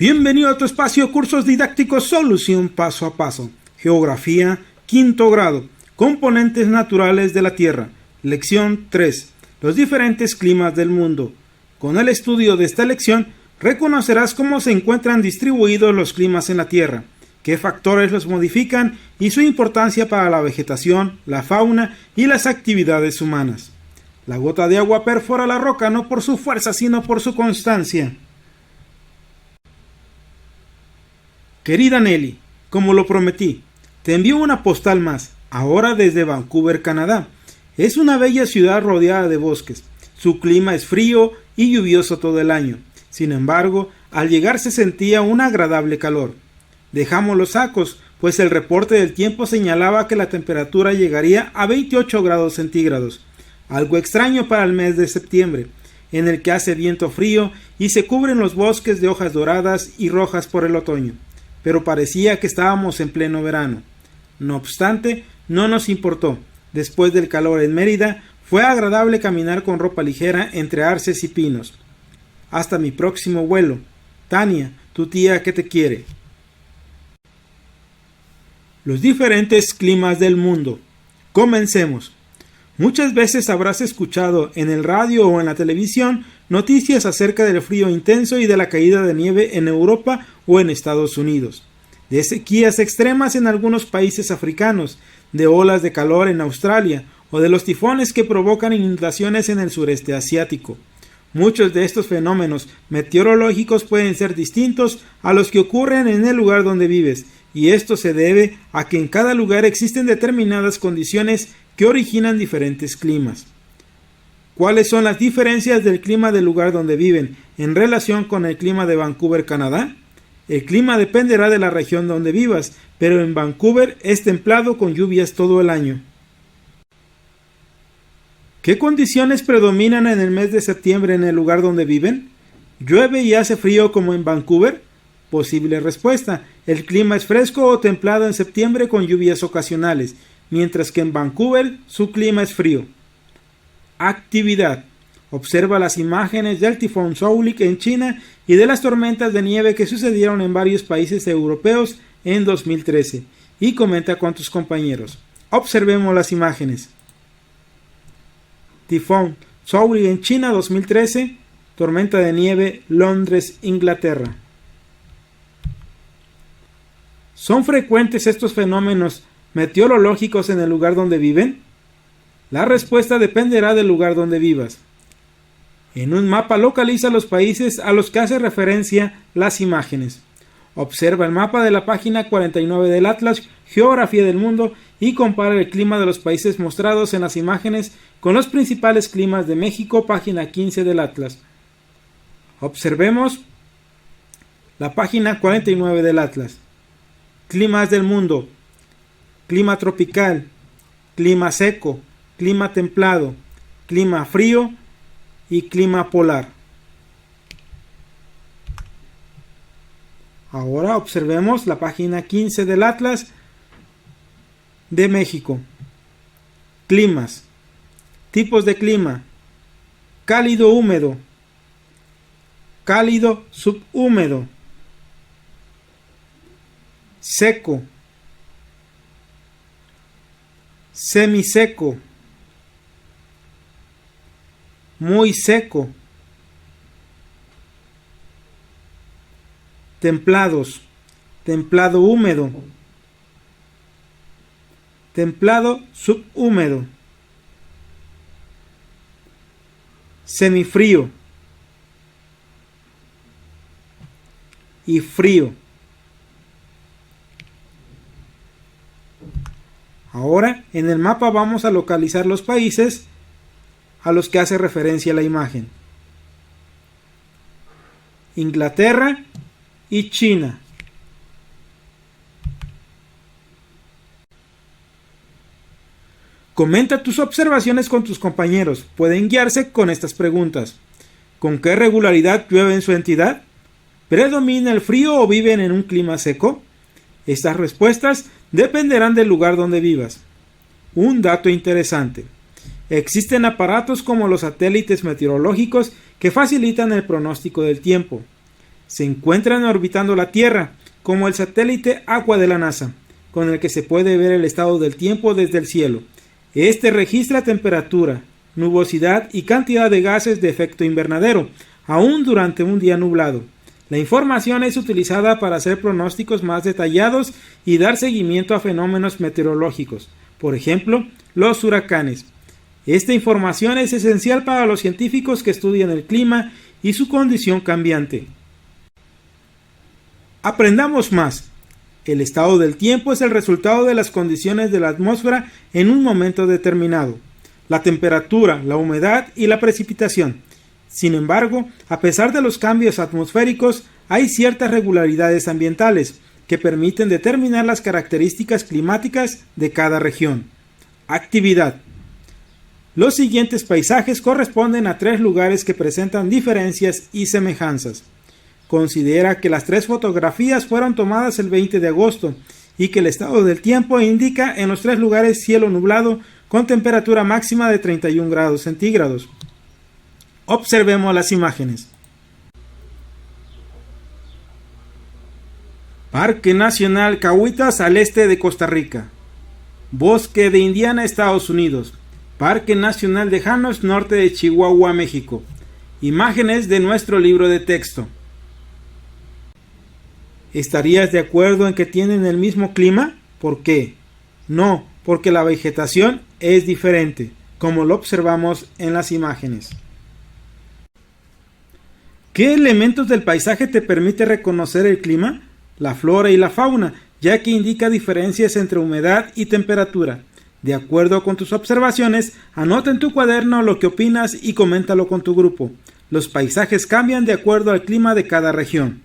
Bienvenido a tu espacio Cursos Didácticos Solución Paso a Paso. Geografía, quinto grado. Componentes naturales de la Tierra. Lección 3. Los diferentes climas del mundo. Con el estudio de esta lección, reconocerás cómo se encuentran distribuidos los climas en la Tierra, qué factores los modifican y su importancia para la vegetación, la fauna y las actividades humanas. La gota de agua perfora la roca no por su fuerza, sino por su constancia. Querida Nelly, como lo prometí, te envío una postal más, ahora desde Vancouver, Canadá. Es una bella ciudad rodeada de bosques. Su clima es frío y lluvioso todo el año. Sin embargo, al llegar se sentía un agradable calor. Dejamos los sacos, pues el reporte del tiempo señalaba que la temperatura llegaría a 28 grados centígrados, algo extraño para el mes de septiembre, en el que hace viento frío y se cubren los bosques de hojas doradas y rojas por el otoño, pero parecía que estábamos en pleno verano. No obstante, no nos importó. Después del calor en Mérida, fue agradable caminar con ropa ligera entre arces y pinos. Hasta mi próximo vuelo. Tania, tu tía que te quiere. Los diferentes climas del mundo. Comencemos. Muchas veces habrás escuchado en el radio o en la televisión noticias acerca del frío intenso y de la caída de nieve en Europa o en Estados Unidos, de sequías extremas en algunos países africanos, de olas de calor en Australia o de los tifones que provocan inundaciones en el sureste asiático. Muchos de estos fenómenos meteorológicos pueden ser distintos a los que ocurren en el lugar donde vives, y esto se debe a que en cada lugar existen determinadas condiciones que originan diferentes climas. ¿Cuáles son las diferencias del clima del lugar donde viven en relación con el clima de Vancouver, Canadá? El clima dependerá de la región donde vivas, pero en Vancouver es templado con lluvias todo el año. ¿Qué condiciones predominan en el mes de septiembre en el lugar donde viven? ¿Llueve y hace frío como en Vancouver? Posible respuesta: el clima es fresco o templado en septiembre con lluvias ocasionales, mientras que en Vancouver su clima es frío. Actividad. Observa las imágenes del tifón Soulik en China y de las tormentas de nieve que sucedieron en varios países europeos en 2013 y comenta con tus compañeros. Observemos las imágenes. Tifón Soulik en China 2013, tormenta de nieve, Londres, Inglaterra. ¿Son frecuentes estos fenómenos meteorológicos en el lugar donde viven? La respuesta dependerá del lugar donde vivas. En un mapa localiza los países a los que hace referencia las imágenes. Observa el mapa de la página 49 del Atlas Geografía del Mundo y compara el clima de los países mostrados en las imágenes con los principales climas de México, página 15 del Atlas. Observemos la página 49 del Atlas. Climas del mundo. Clima tropical, clima seco, clima templado, clima frío y clima polar. Ahora observemos la página 15 del Atlas de México. Climas. Tipos de clima. Cálido húmedo. Cálido subhúmedo. Seco. Semiseco. Muy seco. Templados. Templado húmedo. Templado subhúmedo. Semifrío. Y frío. Ahora, en el mapa vamos a localizar los países a los que hace referencia la imagen. Inglaterra y China. Comenta tus observaciones con tus compañeros. Pueden guiarse con estas preguntas. ¿Con qué regularidad llueve en su entidad? ¿Predomina el frío o viven en un clima seco? Estas respuestas dependerán del lugar donde vivas. Un dato interesante. Existen aparatos como los satélites meteorológicos que facilitan el pronóstico del tiempo. Se encuentran orbitando la Tierra, como el satélite Aqua de la NASA, con el que se puede ver el estado del tiempo desde el cielo. Este registra temperatura, nubosidad y cantidad de gases de efecto invernadero, aún durante un día nublado. La información es utilizada para hacer pronósticos más detallados y dar seguimiento a fenómenos meteorológicos, por ejemplo, los huracanes. Esta información es esencial para los científicos que estudian el clima y su condición cambiante. Aprendamos más. El estado del tiempo es el resultado de las condiciones de la atmósfera en un momento determinado, la temperatura, la humedad y la precipitación. Sin embargo, a pesar de los cambios atmosféricos, hay ciertas regularidades ambientales que permiten determinar las características climáticas de cada región. Actividad. Los siguientes paisajes corresponden a 3 lugares que presentan diferencias y semejanzas. Considera que las 3 fotografías fueron tomadas el 20 de agosto y que el estado del tiempo indica en los 3 lugares cielo nublado con temperatura máxima de 31 grados centígrados. Observemos las imágenes. Parque Nacional Cahuitas al este de Costa Rica. Bosque de Indiana, Estados Unidos. Parque Nacional de Janos, norte de Chihuahua, México. Imágenes de nuestro libro de texto. ¿Estarías de acuerdo en que tienen el mismo clima? ¿Por qué? No, porque la vegetación es diferente, como lo observamos en las imágenes. ¿Qué elementos del paisaje te permite reconocer el clima? La flora y la fauna, ya que indica diferencias entre humedad y temperatura. De acuerdo con tus observaciones, anota en tu cuaderno lo que opinas y coméntalo con tu grupo. Los paisajes cambian de acuerdo al clima de cada región.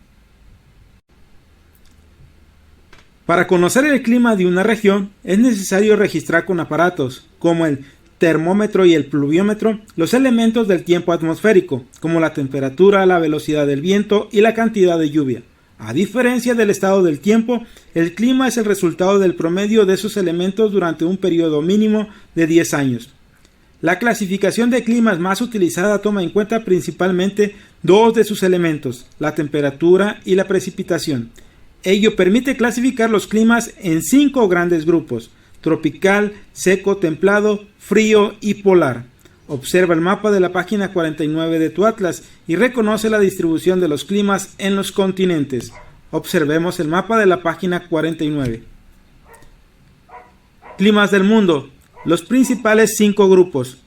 Para conocer el clima de una región, es necesario registrar con aparatos, como el termómetro y el pluviómetro, los elementos del tiempo atmosférico, como la temperatura, la velocidad del viento y la cantidad de lluvia. A diferencia del estado del tiempo, el clima es el resultado del promedio de esos elementos durante un periodo mínimo de 10 años. La clasificación de climas más utilizada toma en cuenta principalmente 2 de sus elementos, la temperatura y la precipitación. Ello permite clasificar los climas en 5 grandes grupos: tropical, seco, templado, frío y polar. Observa el mapa de la página 49 de tu atlas y reconoce la distribución de los climas en los continentes. Observemos el mapa de la página 49. Climas del mundo. Los principales 5 grupos.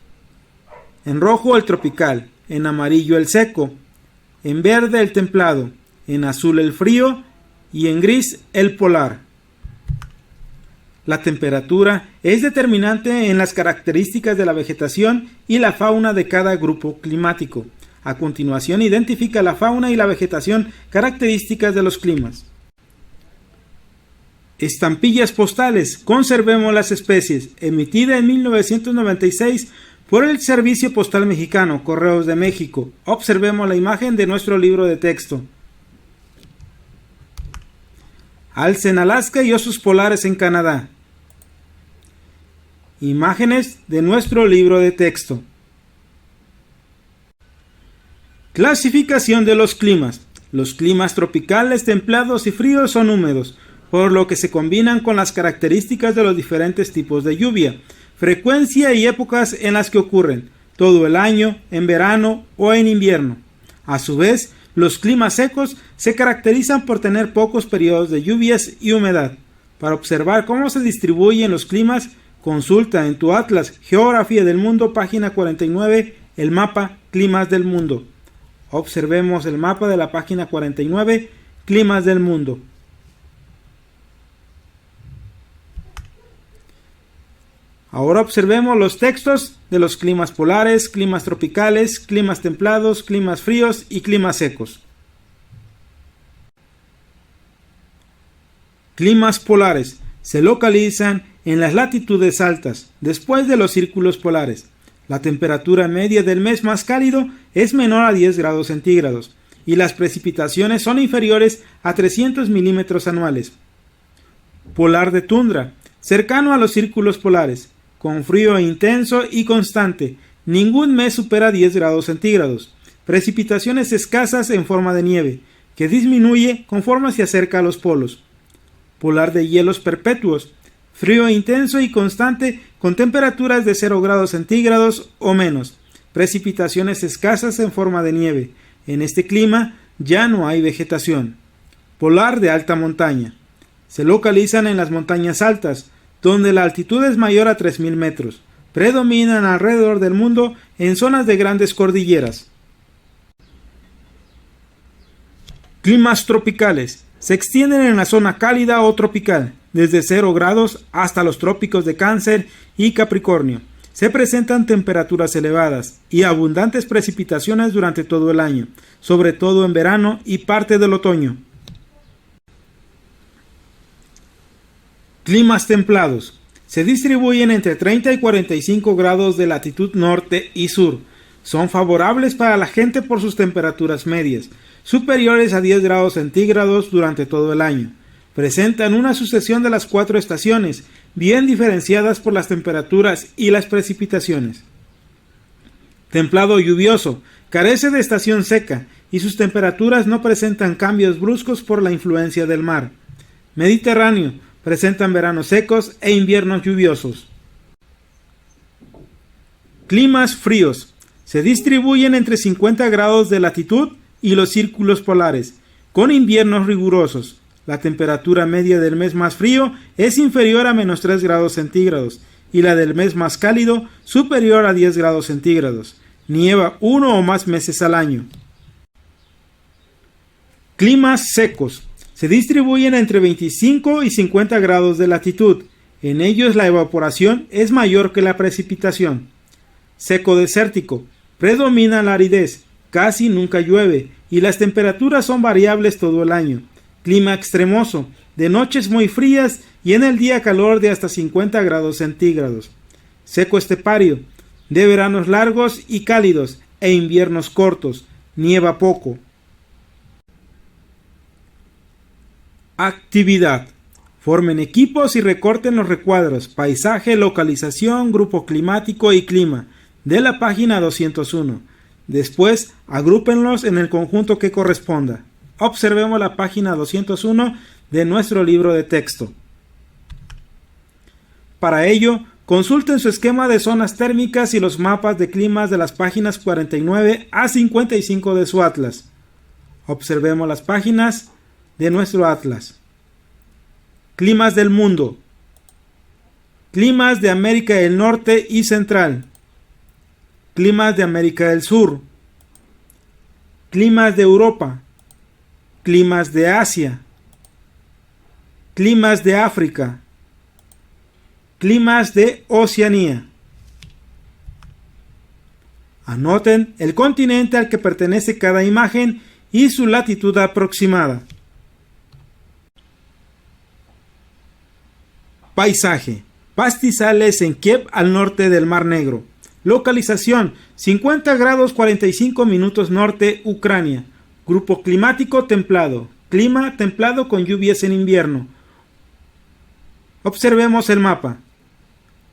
En rojo el tropical, en amarillo el seco, en verde el templado, en azul el frío y en gris el polar. La temperatura es determinante en las características de la vegetación y la fauna de cada grupo climático. A continuación, identifica la fauna y la vegetación características de los climas. Estampillas postales. Conservemos las especies. Emitida en 1996 por el Servicio Postal Mexicano, Correos de México. Observemos la imagen de nuestro libro de texto. Alce en Alaska y osos polares en Canadá. Imágenes de nuestro libro de texto. Clasificación de los climas. Los climas tropicales, templados y fríos son húmedos, por lo que se combinan con las características de los diferentes tipos de lluvia, frecuencia y épocas en las que ocurren, todo el año, en verano o en invierno. A su vez, los climas secos se caracterizan por tener pocos periodos de lluvias y humedad. Para observar cómo se distribuyen los climas, consulta en tu Atlas Geografía del Mundo, página 49, el mapa Climas del Mundo. Observemos el mapa de la página 49, Climas del Mundo. Ahora observemos los textos de los climas polares, climas tropicales, climas templados, climas fríos y climas secos. Climas polares se localizan en las latitudes altas, después de los círculos polares. La temperatura media del mes más cálido es menor a 10 grados centígrados y las precipitaciones son inferiores a 300 milímetros anuales. Polar de tundra, cercano a los círculos polares, con frío intenso y constante, ningún mes supera 10 grados centígrados. Precipitaciones escasas en forma de nieve, que disminuye conforme se acerca a los polos. Polar de hielos perpetuos, frío intenso y constante con temperaturas de 0 grados centígrados o menos, precipitaciones escasas en forma de nieve. En este clima ya no hay vegetación. Polar de alta montaña. Se localizan en las montañas altas, donde la altitud es mayor a 3000 metros. Predominan alrededor del mundo en zonas de grandes cordilleras. Climas tropicales. Se extienden en la zona cálida o tropical, desde 0 grados hasta los trópicos de Cáncer y Capricornio. Se presentan temperaturas elevadas y abundantes precipitaciones durante todo el año, sobre todo en verano y parte del otoño. Climas templados. Se distribuyen entre 30 y 45 grados de latitud norte y sur. Son favorables para la gente por sus temperaturas medias, superiores a 10 grados centígrados durante todo el año. Presentan una sucesión de las 4 estaciones, bien diferenciadas por las temperaturas y las precipitaciones. Templado lluvioso. Carece de estación seca y sus temperaturas no presentan cambios bruscos por la influencia del mar. Mediterráneo. Presentan veranos secos e inviernos lluviosos. Climas fríos. Se distribuyen entre 50 grados de latitud y los círculos polares, con inviernos rigurosos. La temperatura media del mes más frío es inferior a menos 3 grados centígrados y la del mes más cálido superior a 10 grados centígrados. Nieva 1 o más meses al año. Climas secos. Se distribuyen entre 25 y 50 grados de latitud. En ellos la evaporación es mayor que la precipitación. Seco desértico. Predomina la aridez. Casi nunca llueve y las temperaturas son variables todo el año. Clima extremoso. De noches muy frías y en el día calor de hasta 50 grados centígrados. Seco estepario. De veranos largos y cálidos e inviernos cortos. Nieva poco. Actividad. Formen equipos y recorten los recuadros, paisaje, localización, grupo climático y clima de la página 201. Después, agrúpenlos en el conjunto que corresponda. Observemos la página 201 de nuestro libro de texto. Para ello, consulten su esquema de zonas térmicas y los mapas de climas de las páginas 49 a 55 de su atlas. Observemos las páginas de nuestro atlas. Climas del mundo. Climas de América del Norte y Central. Climas de América del Sur. Climas de Europa. Climas de Asia. Climas de África. Climas de Oceanía. Anoten el continente al que pertenece cada imagen y su latitud aproximada. Paisaje. Pastizales en Kiev al norte del Mar Negro. Localización 50 grados 45 minutos norte, Ucrania. Grupo climático templado. Clima templado con lluvias en invierno. Observemos el mapa.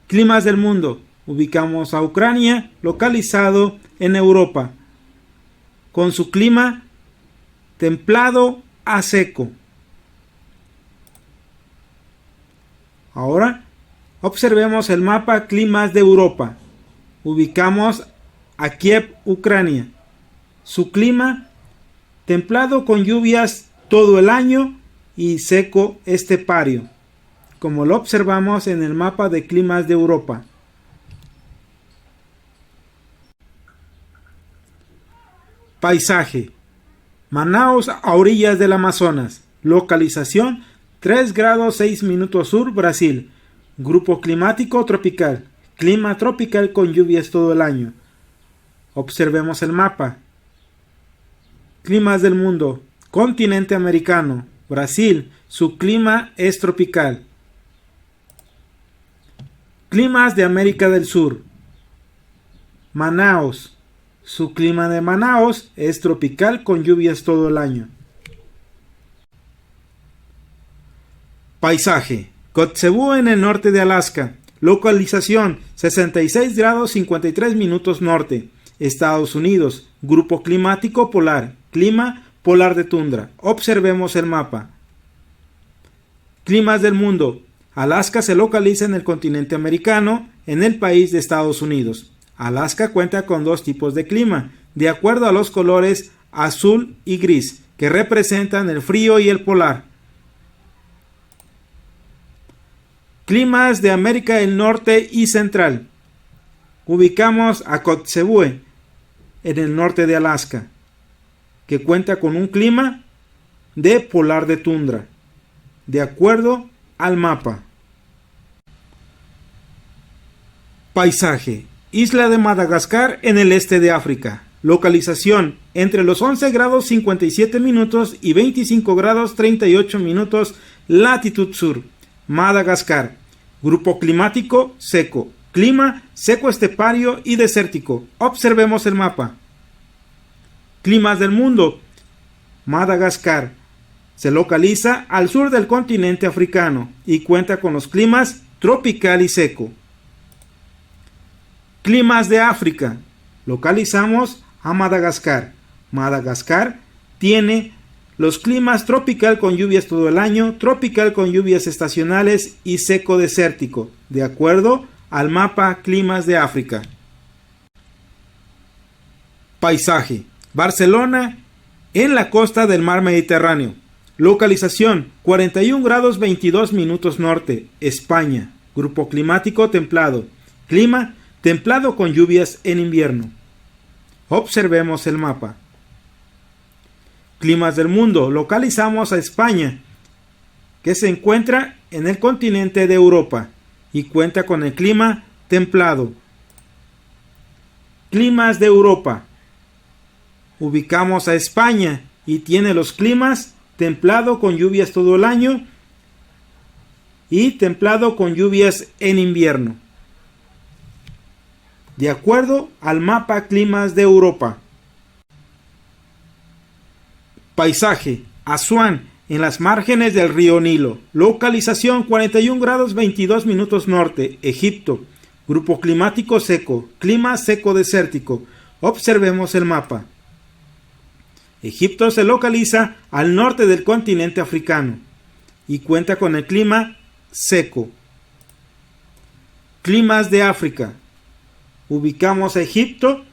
Climas del mundo. Ubicamos a Ucrania, localizado en Europa, con su clima templado a seco. Ahora observemos el mapa climas de Europa. Ubicamos a Kiev, Ucrania. Su clima templado con lluvias todo el año y seco estepario, como lo observamos en el mapa de climas de Europa. Paisaje. Manaos a orillas del Amazonas. Localización 3 grados 6 minutos sur, Brasil. Grupo climático tropical. Clima tropical con lluvias todo el año. Observemos el mapa. Climas del mundo. Continente americano. Brasil. Su clima es tropical. Climas de América del Sur. Manaos. Su clima de Manaos es tropical con lluvias todo el año. Paisaje. Kotzebue en el norte de Alaska. Localización 66 grados 53 minutos norte. Estados Unidos. Grupo climático polar. Clima polar de tundra. Observemos el mapa. Climas del mundo. Alaska se localiza en el continente americano, en el país de Estados Unidos. Alaska cuenta con dos tipos de clima, de acuerdo a los colores azul y gris, que representan el frío y el polar. Climas de América del Norte y Central. Ubicamos a Kotzebue, en el norte de Alaska, que cuenta con un clima de polar de tundra, de acuerdo al mapa. Paisaje. Isla de Madagascar en el este de África. Localización entre los 11 grados 57 minutos y 25 grados 38 minutos latitud sur. Madagascar. Grupo climático seco. Clima seco estepario y desértico. Observemos el mapa. Climas del mundo. Madagascar se localiza al sur del continente africano y cuenta con los climas tropical y seco. Climas de África. Localizamos a Madagascar. Madagascar tiene los climas tropical con lluvias todo el año, tropical con lluvias estacionales y seco desértico, de acuerdo al mapa Climas de África. Paisaje. Barcelona en la costa del mar Mediterráneo. Localización 41 grados 22 minutos norte, España. Grupo climático templado. Clima templado con lluvias en invierno. Observemos el mapa. Climas del mundo. Localizamos a España, que se encuentra en el continente de Europa y cuenta con el clima templado. Climas de Europa. Ubicamos a España y tiene los climas templado con lluvias todo el año y templado con lluvias en invierno, de acuerdo al mapa Climas de Europa. Paisaje. Asuán en las márgenes del río Nilo. Localización 41 grados 22 minutos norte, Egipto. Grupo climático seco. Clima seco desértico. Observemos el mapa. Egipto se localiza al norte del continente africano y cuenta con el clima seco. Climas de África. Ubicamos a Egipto,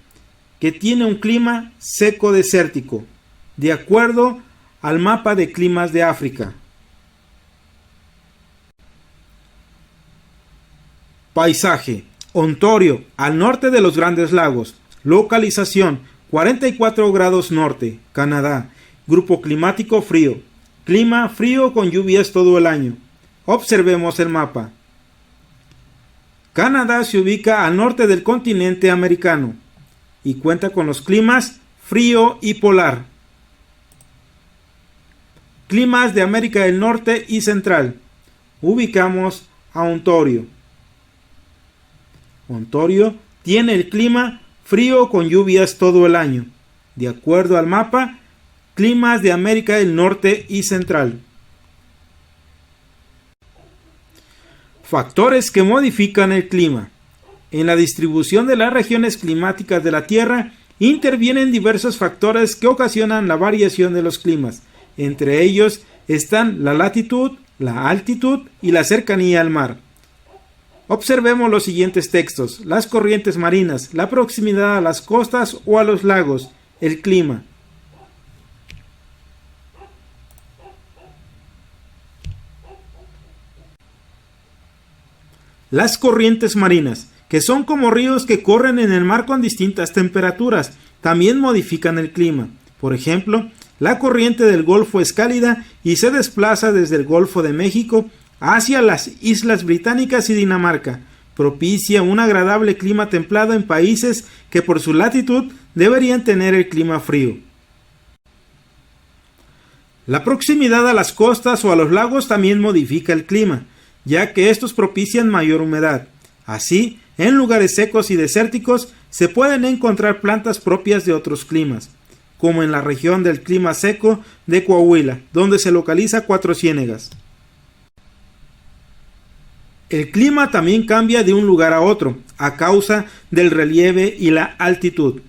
que tiene un clima seco desértico, de acuerdo al mapa de Climas de África. Paisaje. Ontario, al norte de los Grandes Lagos. Localización 44 grados norte, Canadá. Grupo climático frío. Clima frío con lluvias todo el año. Observemos el mapa. Canadá se ubica al norte del continente americano y cuenta con los climas frío y polar. Climas de América del Norte y Central. Ubicamos a Ontario. Ontario tiene el clima frío con lluvias todo el año, de acuerdo al mapa Climas de América del Norte y Central. Factores que modifican el clima. En la distribución de las regiones climáticas de la Tierra intervienen diversos factores que ocasionan la variación de los climas. Entre ellos están la latitud, la altitud y la cercanía al mar. Observemos los siguientes textos: las corrientes marinas, la proximidad a las costas o a los lagos, el clima. Las corrientes marinas, que son como ríos que corren en el mar con distintas temperaturas, también modifican el clima. Por ejemplo, la corriente del Golfo es cálida y se desplaza desde el Golfo de México hacia las Islas Británicas y Dinamarca. Propicia un agradable clima templado en países que por su latitud deberían tener el clima frío. La proximidad a las costas o a los lagos también modifica el clima, ya que estos propician mayor humedad. Así, en lugares secos y desérticos se pueden encontrar plantas propias de otros climas, como en la región del clima seco de Coahuila, donde se localiza Cuatro Ciénegas. El clima también cambia de un lugar a otro, a causa del relieve y la altitud.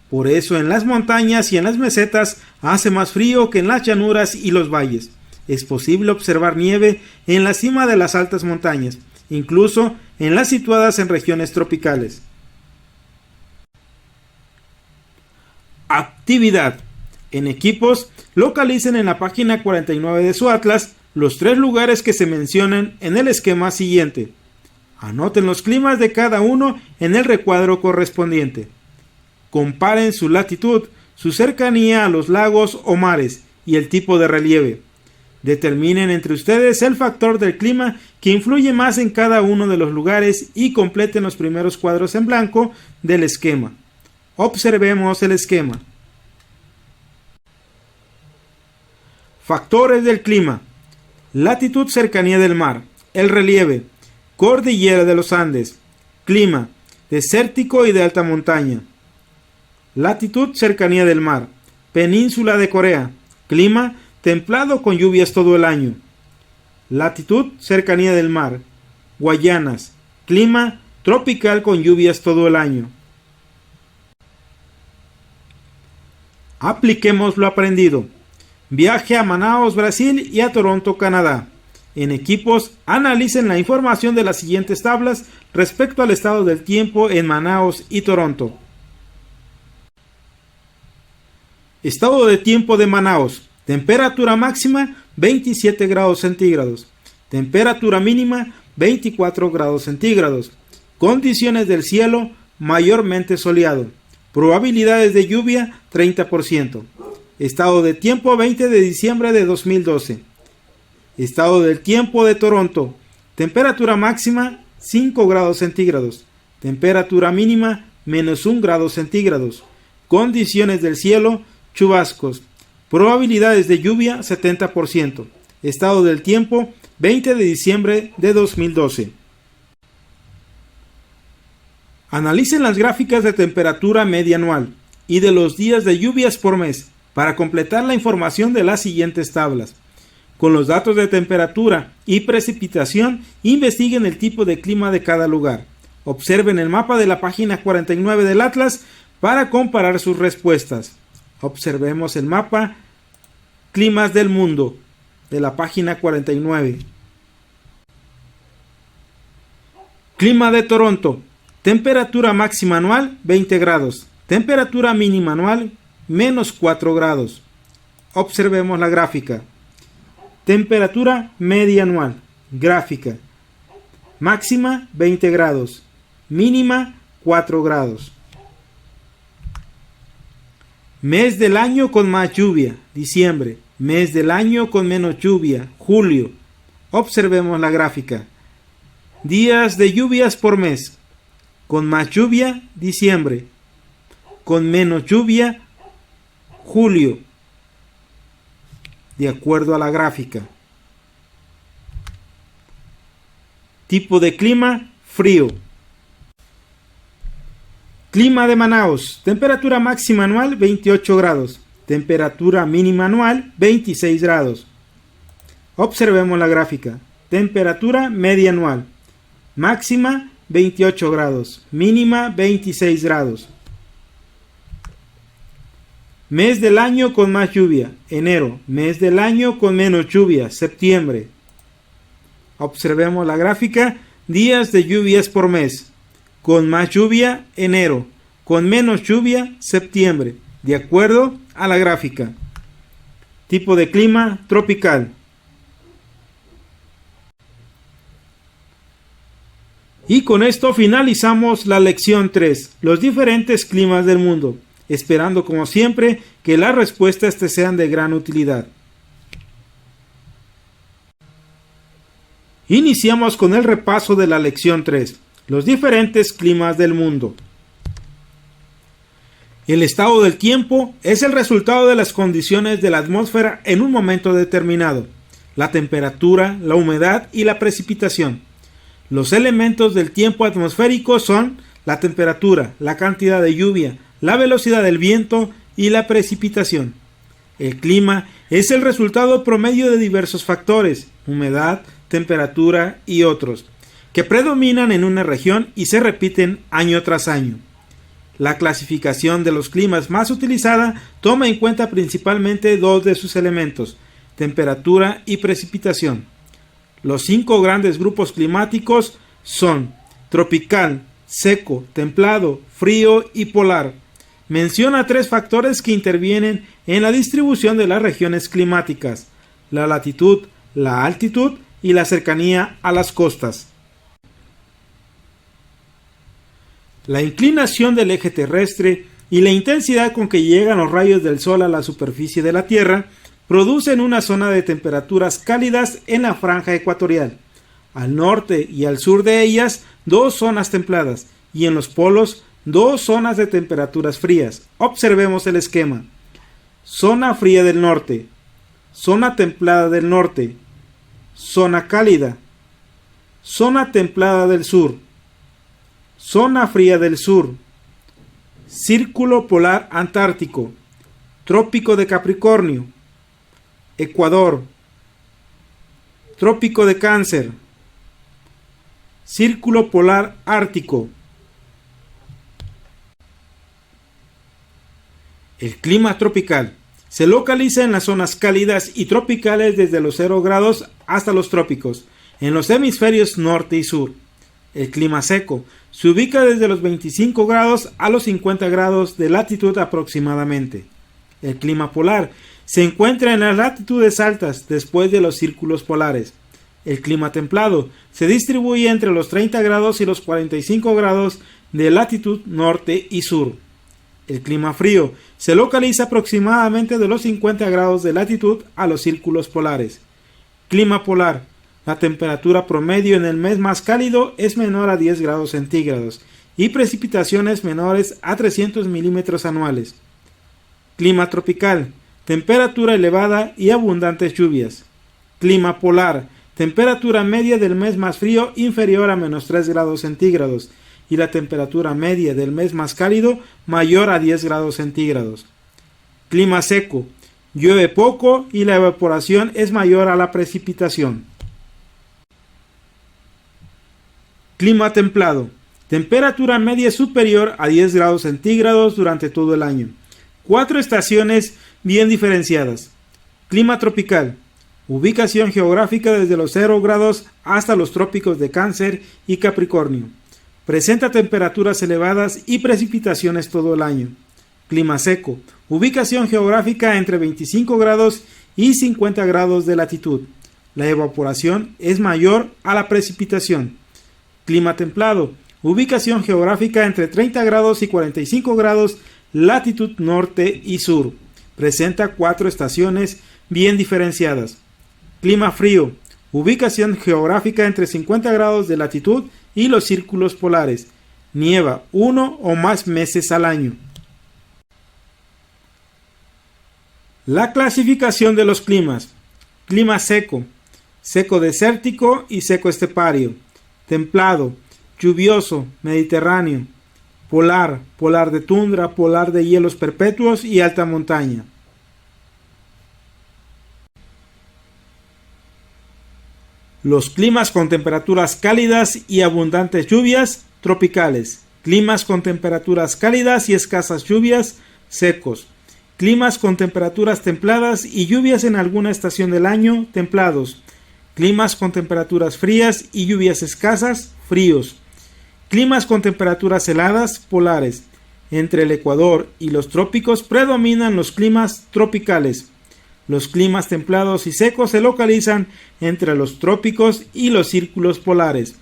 Por eso en las montañas y en las mesetas Hace más frío que en las llanuras y los valles. Es posible observar nieve en la cima de las altas montañas, incluso en las situadas en regiones tropicales. Actividad. En equipos, localicen en la página 49 de su atlas los 3 lugares que se mencionan en el esquema siguiente. Anoten los climas de cada uno en el recuadro correspondiente. Comparen su latitud, su cercanía a los lagos o mares y el tipo de relieve. Determinen entre ustedes el factor del clima que influye más en cada uno de los lugares y completen los primeros cuadros en blanco del esquema. Observemos el esquema. Factores del clima: latitud, cercanía del mar, el relieve, cordillera de los Andes, clima, desértico y de alta montaña. Latitud, cercanía del mar, península de Corea, clima, templado con lluvias todo el año. Latitud, cercanía del mar, Guayanas, clima, tropical con lluvias todo el año. Apliquemos lo aprendido. Viaje a Manaus, Brasil y a Toronto, Canadá. En equipos, analicen la información de las siguientes tablas respecto al estado del tiempo en Manaus y Toronto. Estado de tiempo de Manaus. Temperatura máxima 27 grados centígrados. Temperatura mínima 24 grados centígrados. Condiciones del cielo mayormente soleado. Probabilidades de lluvia 30%. Estado de tiempo 20 de diciembre de 2012. Estado del tiempo de Toronto. Temperatura máxima 5 grados centígrados. Temperatura mínima -1 grado centígrados. Condiciones del cielo chubascos. Probabilidades de lluvia 70%. Estado del tiempo 20 de diciembre de 2012. Analicen las gráficas de temperatura media anual y de los días de lluvias por mes para completar la información de las siguientes tablas. Con los datos de temperatura y precipitación, investiguen el tipo de clima de cada lugar. Observen el mapa de la página 49 del Atlas para comparar sus respuestas. Observemos el mapa Climas del Mundo de la página 49. Clima de Toronto. Temperatura máxima anual 20 grados. Temperatura mínima anual -4 grados. Observemos la gráfica. Temperatura media anual. Gráfica. Máxima 20 grados. Mínima 4 grados. Mes del año con más lluvia. Diciembre. Mes del año con menos lluvia. Julio. Observemos la gráfica. Días de lluvias por mes. Con más lluvia, diciembre. Con menos lluvia, julio. De acuerdo a la gráfica. Tipo de clima, frío. Clima de Manaus. Temperatura máxima anual 28 grados. Temperatura mínima anual 26 grados. Observemos la gráfica. Temperatura media anual. Máxima 28 grados. Mínima 26 grados. Mes del año con más lluvia. Enero. Mes del año con menos lluvia. Septiembre. Observemos la gráfica. Días de lluvias por mes. Con más lluvia, enero. Con menos lluvia, septiembre. De acuerdo a la gráfica. Tipo de clima, tropical. Y con esto finalizamos la lección 3, los diferentes climas del mundo, esperando como siempre que las respuestas te sean de gran utilidad. Iniciamos con el repaso de la lección 3, los diferentes climas del mundo. El estado del tiempo es el resultado de las condiciones de la atmósfera en un momento determinado, la temperatura, la humedad y la precipitación. Los elementos del tiempo atmosférico son la temperatura, la cantidad de lluvia, la velocidad del viento y la precipitación. El clima es el resultado promedio de diversos factores, humedad, temperatura y otros, que predominan en una región y se repiten año tras año. La clasificación de los climas más utilizada toma en cuenta principalmente dos de sus elementos, temperatura y precipitación. Los 5 grandes grupos climáticos son tropical, seco, templado, frío y polar. Menciona 3 factores que intervienen en la distribución de las regiones climáticas: la latitud, la altitud y la cercanía a las costas. La inclinación del eje terrestre y la intensidad con que llegan los rayos del sol a la superficie de la Tierra producen una zona de temperaturas cálidas en la franja ecuatorial. Al norte y al sur de ellas, 2 zonas templadas, y en los polos, 2 zonas de temperaturas frías. Observemos el esquema. Zona fría del norte, zona templada del norte, zona cálida, zona templada del sur, zona fría del sur, círculo polar antártico, trópico de Capricornio, Ecuador, trópico de Cáncer, círculo polar ártico. El clima tropical se localiza en las zonas cálidas y tropicales desde los 0 grados hasta los trópicos, en los hemisferios norte y sur. El clima seco se ubica desde los 25 grados a los 50 grados de latitud aproximadamente. El clima polar se encuentra en las latitudes altas después de los círculos polares. El clima templado se distribuye entre los 30 grados y los 45 grados de latitud norte y sur. El clima frío se localiza aproximadamente de los 50 grados de latitud a los círculos polares. Clima polar. La temperatura promedio en el mes más cálido es menor a 10 grados centígrados y precipitaciones menores a 300 milímetros anuales. Clima tropical. Temperatura elevada y abundantes lluvias. Clima polar. Temperatura media del mes más frío inferior a menos 3 grados centígrados y la temperatura media del mes más cálido mayor a 10 grados centígrados. Clima seco. Llueve poco y la evaporación es mayor a la precipitación. Clima templado. Temperatura media superior a 10 grados centígrados durante todo el año. 4 estaciones bien diferenciadas. Clima tropical. Ubicación geográfica desde los 0 grados hasta los trópicos de Cáncer y Capricornio. Presenta temperaturas elevadas y precipitaciones todo el año. Clima seco. Ubicación geográfica entre 25 grados y 50 grados de latitud. La evaporación es mayor a la precipitación. Clima templado. Ubicación geográfica entre 30 grados y 45 grados, latitud norte y sur. Presenta 4 estaciones bien diferenciadas. Clima frío. Ubicación geográfica entre 50 grados de latitud y los círculos polares. Nieva 1 o más meses al año. La clasificación de los climas. Clima seco. Seco desértico y seco estepario. Templado, lluvioso, mediterráneo, polar, polar de tundra, polar de hielos perpetuos y alta montaña. Los climas con temperaturas cálidas y abundantes lluvias, tropicales. Climas con temperaturas cálidas y escasas lluvias, secos. Climas con temperaturas templadas y lluvias en alguna estación del año, templados. Climas con temperaturas frías y lluvias escasas, fríos. Climas con temperaturas heladas, polares. Entre el Ecuador y los trópicos predominan los climas tropicales. Los climas templados y secos se localizan entre los trópicos y los círculos polares.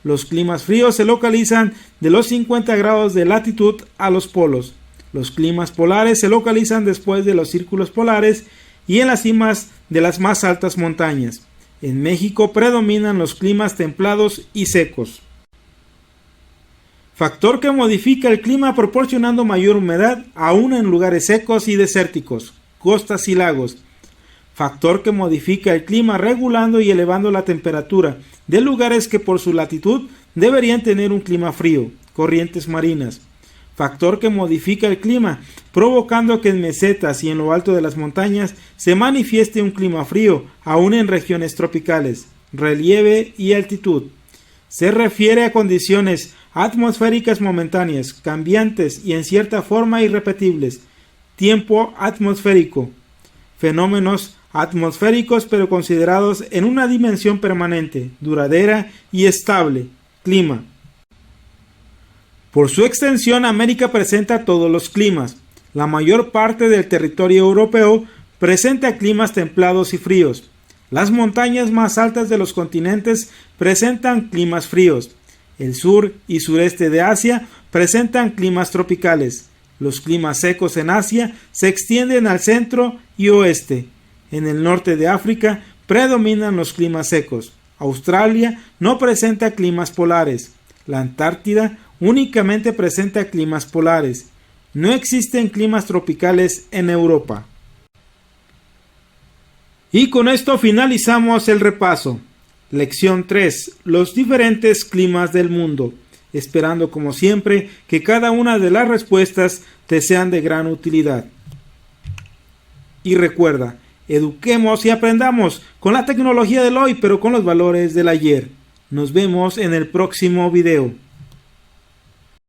Los climas fríos se localizan de los 50 grados de latitud a los polos. Los climas polares se localizan después de los círculos polares y en las cimas de las más altas montañas. En México predominan los climas templados y secos. Factor que modifica el clima proporcionando mayor humedad aún en lugares secos y desérticos, costas y lagos. Factor que modifica el clima regulando y elevando la temperatura de lugares que por su latitud deberían tener un clima frío, corrientes marinas. Factor que modifica el clima, provocando que en mesetas y en lo alto de las montañas se manifieste un clima frío, aún en regiones tropicales, relieve y altitud. Se refiere a condiciones atmosféricas momentáneas, cambiantes y en cierta forma irrepetibles. Tiempo atmosférico. Fenómenos atmosféricos pero considerados en una dimensión permanente, duradera y estable. Clima. Por su extensión, América presenta todos los climas. La mayor parte del territorio europeo presenta climas templados y fríos. Las montañas más altas de los continentes presentan climas fríos. El sur y sureste de Asia presentan climas tropicales. Los climas secos en Asia se extienden al centro y oeste. En el norte de África predominan los climas secos. Australia no presenta climas polares. La Antártida únicamente presenta climas polares. No existen climas tropicales en Europa. Y con esto finalizamos el repaso. Lección 3. Los diferentes climas del mundo. Esperando como siempre que cada una de las respuestas te sean de gran utilidad. Y recuerda, eduquemos y aprendamos con la tecnología del hoy, pero con los valores del ayer. Nos vemos en el próximo video.